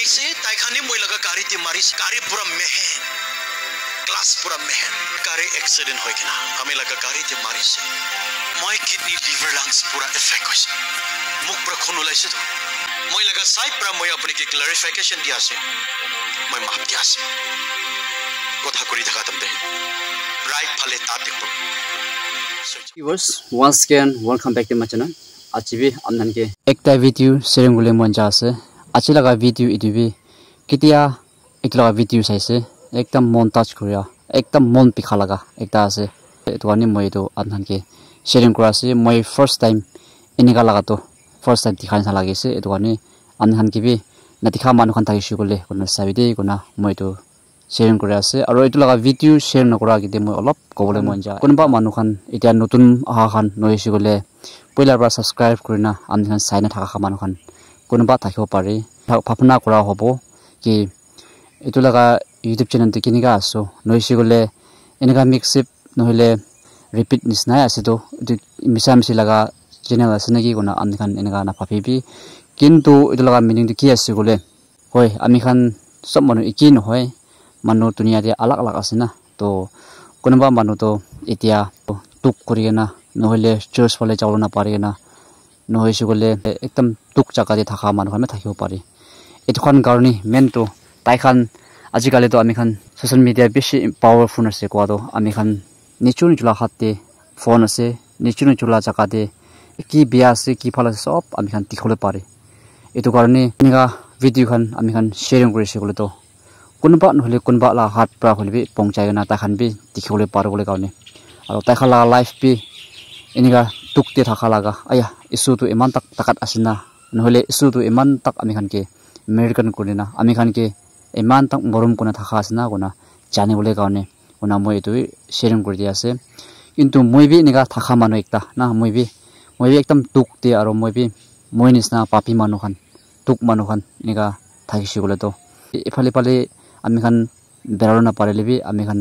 আহিছে তাইখানি মই লগা গাড়ীতে মাৰিছে গাড়ী পুৰা মেহেন গ্লাস পুৰা মেহেন গাড়ী এক্সিডেন্ট হৈ কিনা আমি লগা গাড়ীতে মাৰিছে মই কিডনি লিভাৰ লাংস পুৰা এফেক্ট হৈছে মুখ পুৰা খুন ওলাইছে তো মই লগা সাইড পৰা মই আপোনাক ক্লাৰিফিকেশন দি আছে মই মাপ দি আছে কথা কৰি থাকা তমদে রাইট ফালে তাতে viewers once again welcome back to my channel achibi amnan ke ekta video sharing gule monja ase achi laga video idibi kitia ekla video saise ekdam mon touch koria ekdam mon pikha laga ekta ase etu ani moi to amnan ke sharing kora ase moi first time eniga laga to first time dikhan sa lagise etu ani amnan ke bi na dikha manu khan thaki shugule kona sabide kona moi to sharing kora ase aro etu laga video share nokora kite moi olop kobole monja kunba manu khan etia notun aha khan noisi gole poila ba subscribe korina amni khan saina thaka manu khan kunba thakhibo pare phapna kora hobo ki etu laga youtube channel te kiniga aso noisi gole enega mixip nohile repeat nisna ase to misa misi laga channel ase naki kona amni khan enega na phapibi kintu etu laga meaning ki ase gole hoi ami khan sob manu eki nohoi manu dunia de alag alag ase na to kunba manu to etia tuk korigena nohile church phale jawlo na parigena nohoisi gole ekdam tuk jaga de thaka manu khan thakibo pare etu khan garni main to tai khan ajikale to ami khan social media beshi powerful ase kwa to ami khan nichun jula hatte phone ase nichun jula jaga de ki bia ase ki phala sob ami khan tikhole pare etu garni niga video khan ami khan sharing korise gole to kunba nohile kunba la hat pra holbi pongchai na ta khan bi dikhole par gole kaune aro ta khala life bi eniga tukte thaka laga aya isu tu iman tak takat asina nohile isu tu iman tak ami khan ke american kunina ami khan ke iman tak morom kuna thaka asina gona jane bole kaune ona moi tu sharing kori dia ase kintu moi bi eniga thaka manu ekta na moi bi ekdam tukte aro moi bi moi nisna papi manu khan tuk manu khan eniga thakisi gole to ifale pale ami khan beralo na parele bi ami khan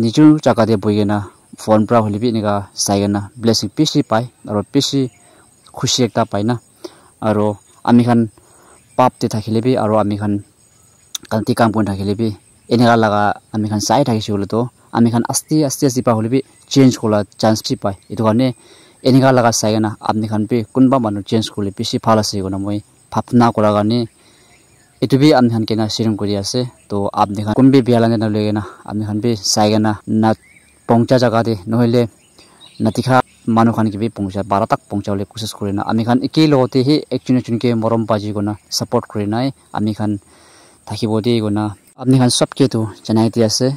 niju jaga de boigena phone pra holibi niga saigena blessing pisi pai aro pisi khushi ekta paina aro ami khan pap te thakile bi aro ami khan kanti kam pon thakile bi enega laga ami khan sai thakisi hole to ami khan asti pa holibi change kola chance chi pai etu kane enega laga saigena ami khan bi kunba manu change kole pisi phala se gona moi phapna kora gane etu bi amni khan kena sharing kori ase to apni khan kumbi bialane na legena amni khan bi saigena na pongcha jaga de nohile natikha manu khan ki bi pongcha bara tak pongcha le kosis korina ami khan eki lote hi ekchune chunke morom baji gona support korinai ami khan thakibo de gona amni khan sabke tu janai ti ase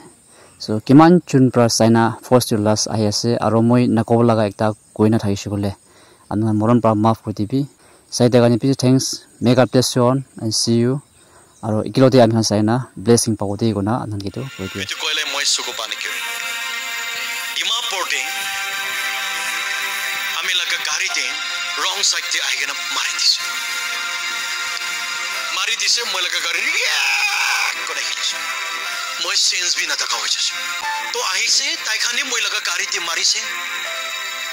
so kiman chun pra saina first to last ahi ase aro moi nakob laga ekta koina thakisi gole amni moron pra maaf kori dibi sai daga ni pi thanks may God bless you all and see you aro ikilote ami khan saina blessing pagode gona anan gitu koite itu koile moi suko panikyo dimapur de ami laga gari de wrong side de aigena mari dise moi laga gari kone khilis moi sense bi na taka hoise to ahise tai khani moi laga gari de mari se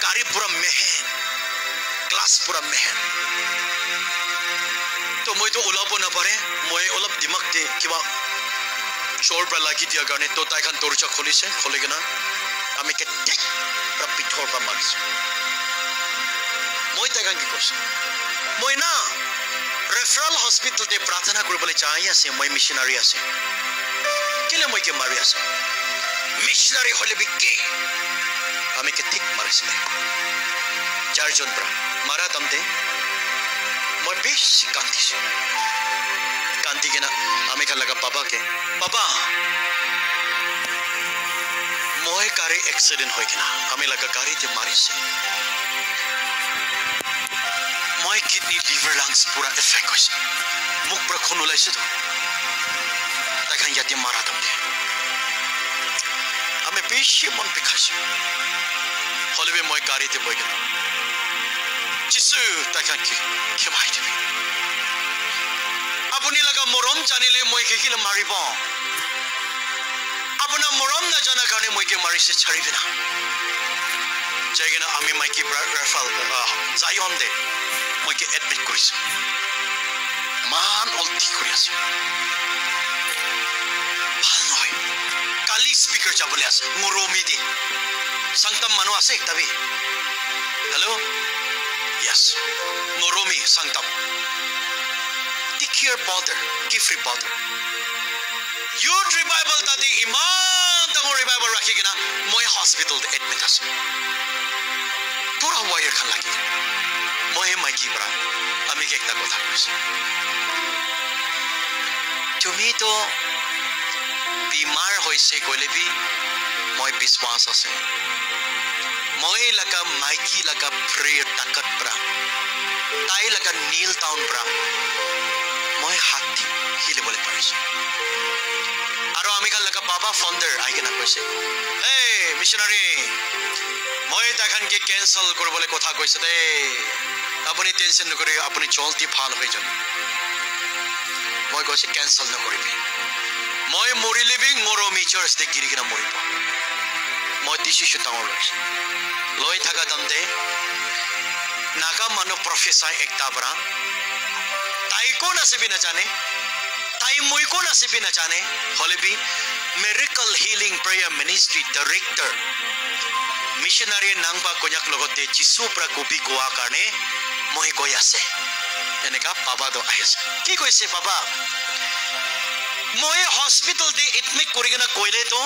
gari pura mehen glass pura mehen to moi to olabo na pare moi olap dimak de kiba chor pra lagi dia garne to tai khan torcha kholise kholegena ami ke tek pra pithor pa maris moi tai khan ki kos moi na referral hospital te prathana koribole chai ase moi missionary ase kile moi ke mari ase missionary hole bi ke ami ke tik maris charjon pra mara tamte moi beshi kanti kena ami khan laga papa ke papa moi kare accident hoi kena ami laga gari te marise moi kidney liver lungs pura effect hoise muk pura khun ulaise to ta khan yati mara tamte ami beshi mon pikhase holibe moi gari te boi kena jisu ta khan ki khemai dibi apuni laga morom janile moi ke kila maribo apuna morom na jana karne moi ke marise charibina jegena ami mai ki referral zion de moi ke admit koris ইমান অলটি কৰি আছে ভাল নহয় কালি speaker যাবলৈ আছে মৰমি দি সংতম মানুহ আছে তবে hello' yes মৰমি সংতম Tikir Powder, Kifri Powder. Youth revival tadi iman tangong revival rakhi kena moi hospital admit as. Pura wire khan lagi. Moi maiki bra. Ami ke ekta kotha koise. Tumi to bimar hoise koile bi moi biswas ase. Moi laga maiki laga prayer takat bra. Tai laga kneel down bra. মই হাতি হিলিবলৈ পাৰিছো আৰু আমি কাল লগা বাবা founder আইকেনা কৈছে এই মিশনাৰী মই তাখানকে কেনসেল কৰিবলৈ কথা কৈছে দে আপুনি টেনচন নকৰি আপুনি জলদি ভাল হৈ যাব মই কৈছে কেনসেল নকৰিবি মই মৰিলেবি মৰমি চাৰ্চ দে গিৰি কিনা মৰিব মই ডিসিশন ডাঙৰ লৈছো লৈ থাকা দমতে নাগা মানুহ প্ৰফেছাৰ একটা বৰা ताई को नसीबी न जाने ताई मुई को नसीबी न जाने होले भी miracle healing prayer ministry director missionary Nangba Konyak लगते जिसु प्रा गोबी गोआ कारणे মই কৈ আছে এনেকা বাবা তো আহিছে কি কৈছে বাবা মই হসপিটাল দে এডমিট কৰি কিনা কইলে তো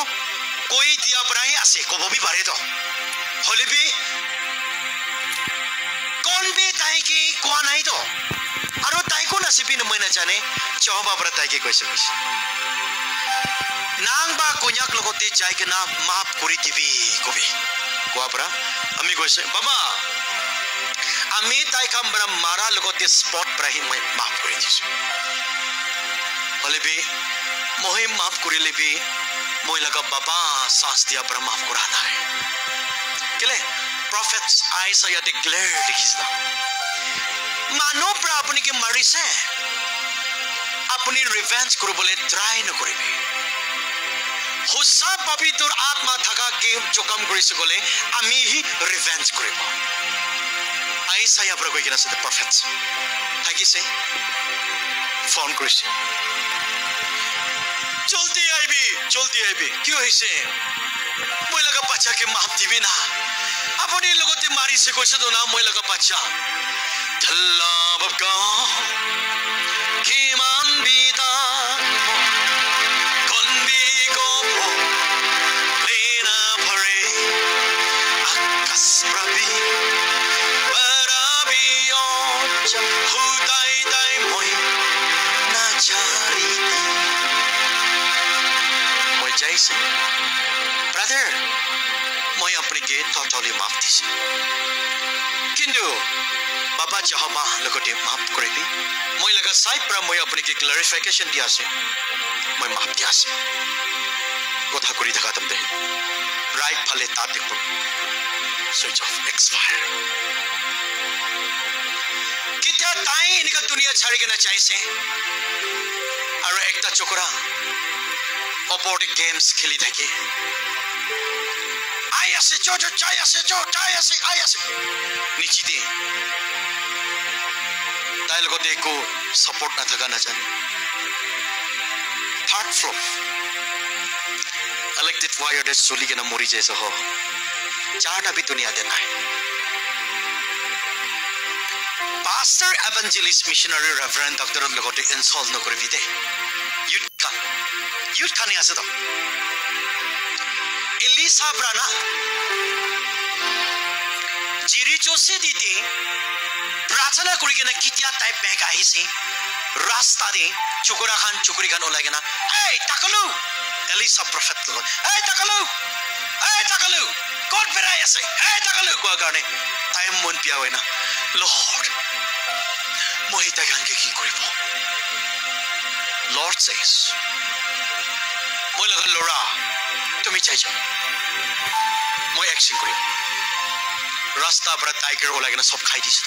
কৈ দিয়া পৰাই আছে কববি পাৰে তো হলে বি কোন বি তাই কি কোৱা নাই তো আৰু তাই কোন নসিবি ন মই না জানে চহবা পৰা তাই কি কৈছে কৈছে নাংবা কোন্যাক লগতে যাই কিনা মাফ কৰি দিবি কবি কোৱা পৰা আমি কৈছে বাবা আমি তাই কামৰা মাৰা লগতে স্পট প্ৰাহি মই মাফ কৰি দিছো হলেবি মই মাফ কৰিলেবি মই লগা বাবা শাস্তিয়া পৰা মাফ কৰা নাই কেলে prophets Isaiah declared দেখিছা মানৱ পৰা আপুনি কি মাৰিছে আপুনি ৰিভেঞ্জ কৰিবলৈ ট্ৰাই নকৰিবি হুসা পবিত্ৰ আত্মা থাকা কে জকাম কৰিছে গলে আমি হি ৰিভেঞ্জ কৰিব Isaiah পৰা কৈ কিনা আছে the prophets থাকিছে ফোন কৰিছে জলদি আইবি কি হৈছে মই লগা বাচ্চা কে মাফ দিবি না আপুনি লগতে মাৰিছে কৈছে তো না মই লগা বাচ্চা ধল্লা বাবকা কিমান বিদা কনবি গপো লেনা ভৰে আকাশ প্ৰবি বৰাবি অঞ্চা হুদাই দাই মই নাচাৰি মই যাইছে ব্ৰাদাৰ মই আপোনাকে টটলি মাফ দিছে কিন্তু বাবা জহবা লগতে মাফ কৰিবি মই লগা সাইড পৰা মই আপোনাকে ক্লাৰিফিকেশন দি আছে মই মাফ দি আছে কথা কৰি থাকা তমতে ৰাইট ফালে তাতে সুইচ অফ এক্সপায়াৰ কিতা তাই এনেকা দুনিয়া ছাড়ি কেনা চাইছে আৰু একটা চকৰা অপৰতে গেমছ খেলি থাকে আই আছে চাই আছে নিচি দে তাই লগতে একো সাপোর্ট না থাকা না জানে থার্ড ফ্লোর ইলেক্ট্রিক ওয়ায়ারে চলি কেনা মৰি যাইছে হ চাৰটা বি দুনিয়াতে নাই পাস্টাৰ এভাঞ্জেলিষ্ট মিশনাৰী ৰেভাৰেণ্ড ডক্টৰৰ লগতে ইনসল্ট নকৰিবি দে ইউথ খানি আছে তো এলিসা ব্ৰানা জিৰি জোসে দিতে प्रार्थना কৰি কেনে কিতিয়া টাইপ বেগ আহিছে ৰাস্তা দি চুকুৰা খান চুকুৰি খান ওলাই কেনা এই তাকলু এলিসা প্ৰফেট লগত এই তাকলু কোট বেৰাই আছে এই তাকলু কোৱা কাৰণে টাইম মন পিয়া হয় না লৰ্ড মই এটা গানকে কি কৰিব লৰ্ড সেজ মই লগা লৰা তুমি চাই যাও মই একশন কৰিম ৰাস্তা পৰা টাইগাৰ ওলাই কেনে সব খাই দিছো